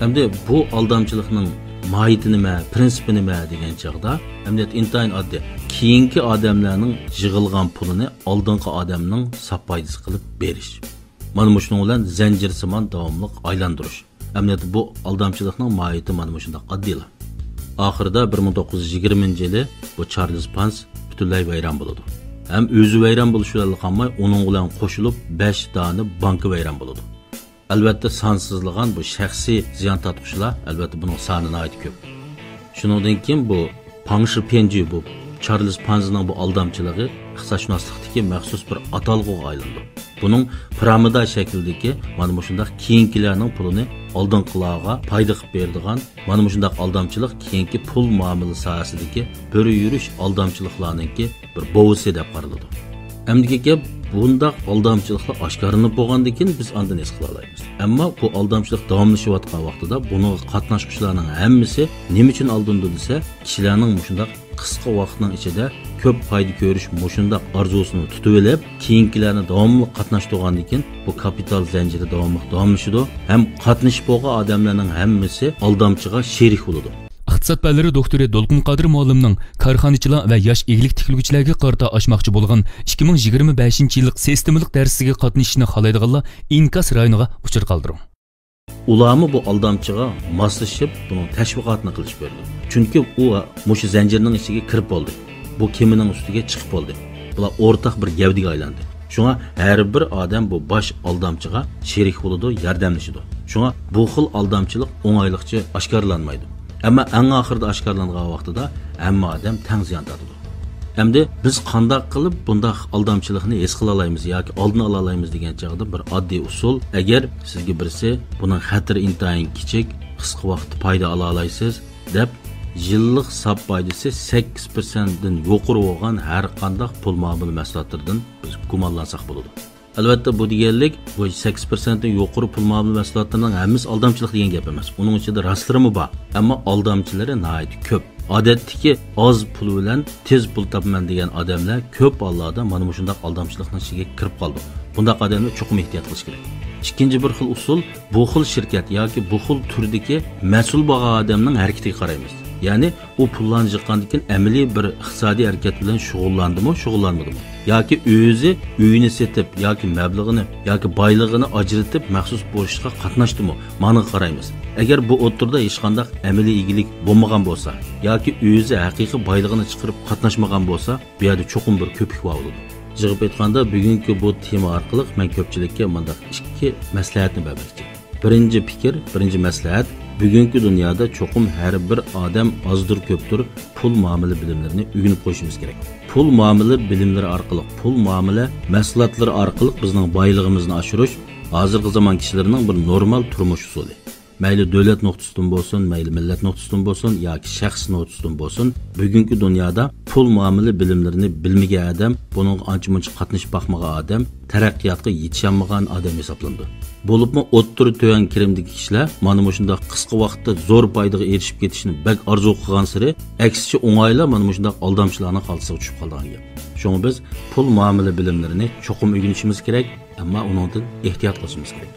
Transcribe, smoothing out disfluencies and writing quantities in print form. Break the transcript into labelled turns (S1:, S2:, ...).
S1: Endi bu aldamchilikning mohiyati nima, prinsipi nima degan chaqda, hamda intayin oddiy. Keyingi odamlarning yig'ilgan pulini oldingi odamning sapoyisi qilib berish. Mana shuning bilan zanjirsimon davomli aylantirish. Hamda bu aldamchilikning mohiyati mana shunday oddiy. Oxirida 1920-yili bu Charles Pans butunlay vayron bo'ladi. Ham o'zi vayron bo'lishi bilan qolmay, uning bilan qo'shilib 5 dona banka vayron bo'ladi. Albatta sonsizlagan bu shaxsiy ziyon tortquchilar albatta buning soni nihoyat ko'p. Shuningdan keyin bu Pang Shipenji bu Charles Pansning bu aldamchiligi iqtisodshunoslikdagi maxsus bir atalg'uga aylandi. Buning piramida shaklidagi mana shunday keyingilarning pulini oldingilarga foyda qilib beradigan mana shunday aldamchilik keyingi pul muomala sohasidagi bir yurish aldamchiliklarningki bir bo'visi deb qaraladi. Hamdagi gap bundaq aldamchiliklar oshkorinib bo'lgandan keyin biz ondan his qila olamiz. Ammo bu aldamchilik davomlashayotgan vaqtida buning qatnashuvchilarning hammasi nima uchun aldindi desa, kishilarning shunday qisqa vaqtning ichida ko'p foyda ko'rish shunday orzusini tutib olib, keyingilarni davomli qatnashtirgandan keyin bu kapital zanjiri davomlashadi. Ham qatnashib bo'lgan odamlarning hammasi aldamchiga sherik bo'ladi.
S2: İqtisad fanlari doktori Dolqun Qodir muallimning korxonachilar va yosh eglik tiklovchilarga qarata ochmoqchi bo'lgan 2025-yillik sistemalik darsiga qatnashishni xohlaydiganlar inkas rayoniga uchir qoldiring.
S1: Ularni bu aldamchiga moslashib, buning tashviqotini qilish berdi. Chunki u mushu zanjirning ichiga kirib bo'ldi. Bu kemining ustiga chiqib bo'ldi. Bular o'rtaq bir gavdiga aylandi. Shunga har bir odam bu bosh aldamchiga sherik bo'ladi, yordamlashadi. Shunga bu xil aldamchilik o'ng'ayliqcha oshkorlanmaydi. Ammo eng oxirida oshkorlangan vaqtida hamma odam tang ziyon tortadi. Endi biz qanday qilib bunday aldamchilikni his qila olamiz yoki oldini ola olamiz degan chaqda bir oddiy usul. Agar sizga birisi buning xatiri intayin kichik, qisqa vaqtda foyda ola olasiz deb yillik hisob foydasi 8% dan yuqori bo'lgan har qanday pul muomala mahsulotlaridan biz gumonlansak bo'ladi. Albatta bu deganlik bu 8% dan yuqori pul muomala mahsulotlarining hammasi aldamchilik degan gap emas. Uning ichida rostlarimi bor, ammo aldamchilari nihoyat ko'p. Odatdagi oz pul bilan tez pul topaman degan odamlar ko'p hollarda mana shunday aldamchilikning ichiga kirib qoldi. Bunday odamlar cho'qim ehtiyot qilish kerak. İkinci bir xil usul bu xil şirket yoki bu xil turdagi mas'ul bo'lgan odamning harakatiga qaraymiz. Ya'ni u pullarni jiqqandan keyin amaliy bir iqtisodiy harakat bilan shug'ullandimi, shug'ullanmadimi? Yoki o'zi uyini setib yoki mablag'ini yoki boylig'ini ajratib maxsus bo'shliqqa qatnashdimi? Mana qaraymiz. Agar bu o'tirda hech qanday amaliy egilik bo'lmagan bo'lsa yoki o'zi haqiqiy boylig'ini chiqarib qatnashmagan bo'lsa, bu yerda cho'qim bir ko'pik bor bo'ladi. Jig'ib aytganda bugungi bu tema orqali men ko'pchilikka mendaq ikki maslahatni bermoqchi. Birinchi fikr, birinchi maslahat, bugungi dunyoda cho'qim har bir odam ozdir ko'pdir pul muomala bilimlarini o'rganib qo'yishimiz kerak. Pul muomala bilimlari orqali, pul muomala mahsulotlari orqali bizning boylig'imizni oshirish hozirgi zamon kishilarining bir normal turmush usuli. Mayli davlat nuqtasidan bo'lsin, mayli millat nuqtasidan bo'lsin yoki shaxs nuqtasidan bo'lsin, bugungi dunyoda pul muomala bilimlarini bilmagan odam, buning ancha-muncha qatnashib boqmagan odam taraqqiyotga yetishmagan odam hisoblandi. Bo'libmi o'ttir to'yan kirimdagi kishilar mana shunday qisqa vaqtda zo'r foydaga erishib ketishni bak orzu qilgan siri, aksicha o'ng'ayla mana shunday aldamchilarning qalsiga tushib qolgan gap. Shunga biz pul muomala bilimlarini cho'qim o'rganishimiz kerak, ammo undan ehtiyot qilishimiz kerak.